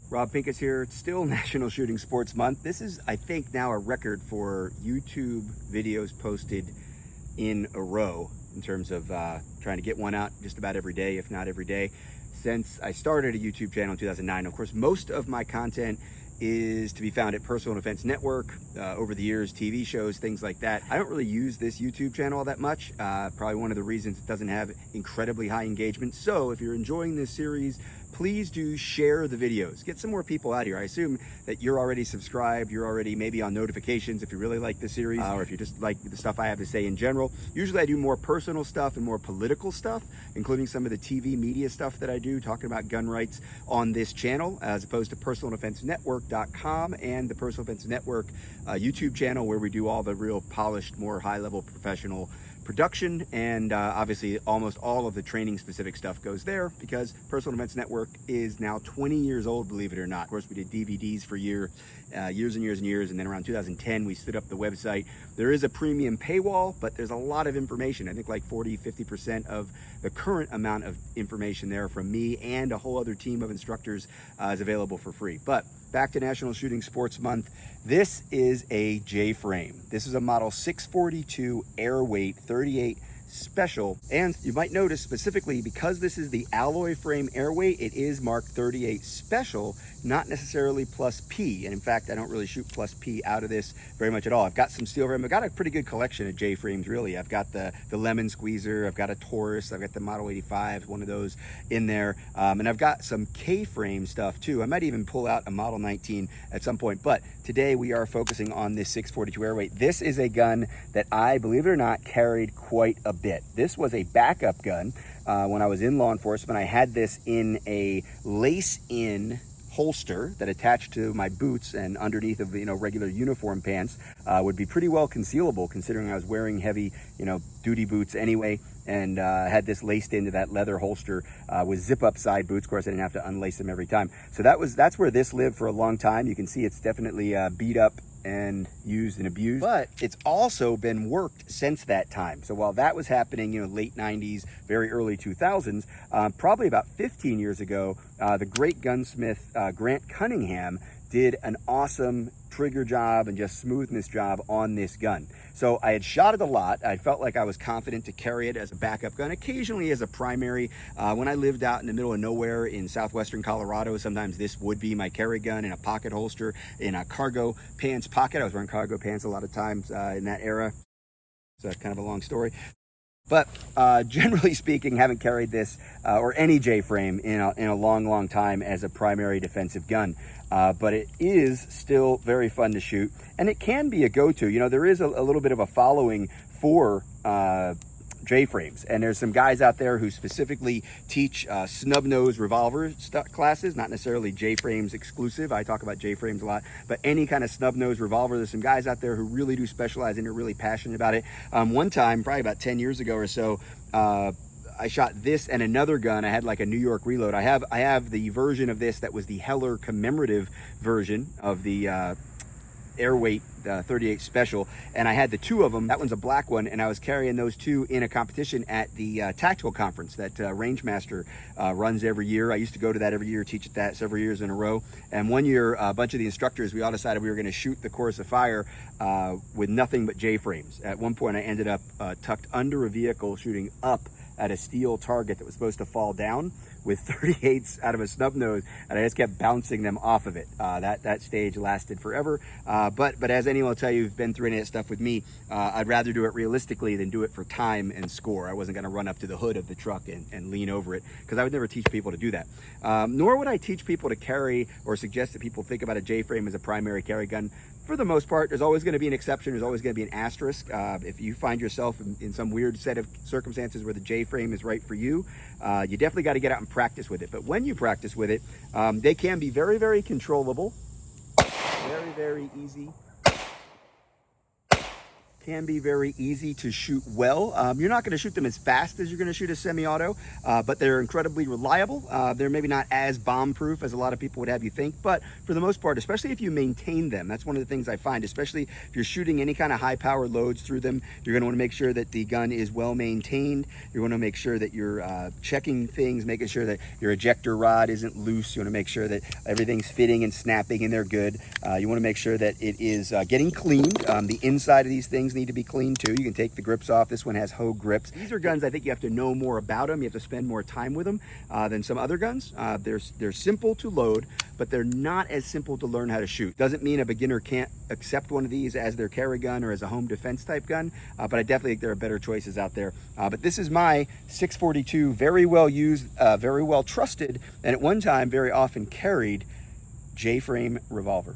Rob Pincus here. It's still National Shooting Sports Month. This is, I think, now a record for YouTube videos posted in a row in terms of trying to get one out just about every day, if not every day, since I started a YouTube channel in 2009. Of course, most of my content is to be found at Personal Defense Network, over the years, TV shows, things like that. I don't really use this YouTube channel all that much. Probably one of the reasons it doesn't have incredibly high engagement. So if you're enjoying this series, please do share the videos. Get some more people out here. I assume that you're already subscribed, you're already maybe on notifications if you really like the series, or if you just like the stuff I have to say in general. Usually I do more personal stuff and more political stuff, including some of the TV media stuff that I do, talking about gun rights on this channel, as opposed to personaldefensenetwork.com and the Personal Defense Network YouTube channel, where we do all the real polished, more high-level professional production, and obviously almost all of the training specific stuff goes there, because Personal Defense Network is now 20 years old, believe it or not. Of course, we did DVDs for years and years and years, and then around 2010 we stood up the website. There is a premium paywall, but there's a lot of information. I think like 40-50% of the current amount of information there from me and a whole other team of instructors is available for free. But back to National Shooting Sports Month. This is a J-frame. This is a model 642 Airweight 38 Special, and you might notice specifically because this is the alloy frame Airweight, it is marked 38 Special, not necessarily plus P. And in fact, I don't really shoot plus P out of this very much at all. I've got some steel frame. I've got a pretty good collection of J frames, really. I've got the Lemon Squeezer, I've got a Taurus, I've got the Model 85, one of those in there, and I've got some K frame stuff too. I might even pull out a Model 19 at some point, but today we are focusing on this 642 Airweight. This is a gun that I, believe it or not, carried quite a bit. This was a backup gun. When I was in law enforcement, I had this in a lace-in holster that attached to my boots, and underneath of regular uniform pants would be pretty well concealable, considering I was wearing heavy duty boots anyway, and had this laced into that leather holster with zip up side boots. Of course, I didn't have to unlace them every time. So that's where this lived for a long time. You can see it's definitely beat up and used and abused, but it's also been worked since that time. So while that was happening, late 90s, very early 2000s, probably about 15 years ago, the great gunsmith Grant Cunningham did an awesome trigger job and just smoothness job on this gun. So I had shot it a lot. I felt like I was confident to carry it as a backup gun, occasionally as a primary. When I lived out in the middle of nowhere in southwestern Colorado, sometimes this would be my carry gun in a pocket holster, in a cargo pants pocket. I was wearing cargo pants a lot of times in that era. So that's kind of a long story. But generally speaking, haven't carried this or any J-frame in a long time as a primary defensive gun. But it is still very fun to shoot, and it can be a go-to. There is a little bit of a following for J-frames, and there's some guys out there who specifically teach snub-nose revolver classes, not necessarily J-frames exclusive. I talk about J-frames a lot, but any kind of snub-nose revolver. There's some guys out there who really do specialize and are really passionate about it. One time, probably about 10 years ago or so, I shot this and another gun. I had like a New York Reload. I have the version of this that was the Heller commemorative version of the Airweight 38 Special, and I had the two of them. That one's a black one, and I was carrying those two in a competition at the tactical conference that Rangemaster runs every year. I used to go to that every year, teach at that several years in a row. And one year, a bunch of the instructors, we all decided we were going to shoot the course of fire with nothing but J-frames. At one point, I ended up tucked under a vehicle shooting up at a steel target that was supposed to fall down with 38s out of a snub nose, and I just kept bouncing them off of it. That stage lasted forever, but as anyone will tell you who's been through any of that stuff with me, I'd rather do it realistically than do it for time and score. I wasn't going to run up to the hood of the truck and lean over it, because I would never teach people to do that. Nor would I teach people to carry or suggest that people think about a J-frame as a primary carry gun. For the most part, there's always going to be an exception. There's always going to be an asterisk. If you find yourself in some weird set of circumstances where the J-frame is right for you, you definitely got to get out and practice with it. But when you practice with it, they can be very, very controllable, very, very easy, can be very easy to shoot well. You're not going to shoot them as fast as you're going to shoot a semi-auto, but they're incredibly reliable. They're maybe not as bomb-proof as a lot of people would have you think, but for the most part, especially if you maintain them, that's one of the things I find, especially if you're shooting any kind of high-power loads through them, you're going to want to make sure that the gun is well maintained. You're going to make sure that you're checking things, making sure that your ejector rod isn't loose. You want to make sure that everything's fitting and snapping and they're good. You want to make sure that it is getting cleaned. The inside of these things need to be cleaned too. You can take the grips off. This one has hogue grips. These are guns I think you have to know more about them. You have to spend more time with them than some other guns. They're simple to load, but they're not as simple to learn how to shoot. Doesn't mean a beginner can't accept one of these as their carry gun or as a home defense type gun, but I definitely think there are better choices out there. But this is my 642, very well used, very well trusted, and at one time very often carried J-frame revolver.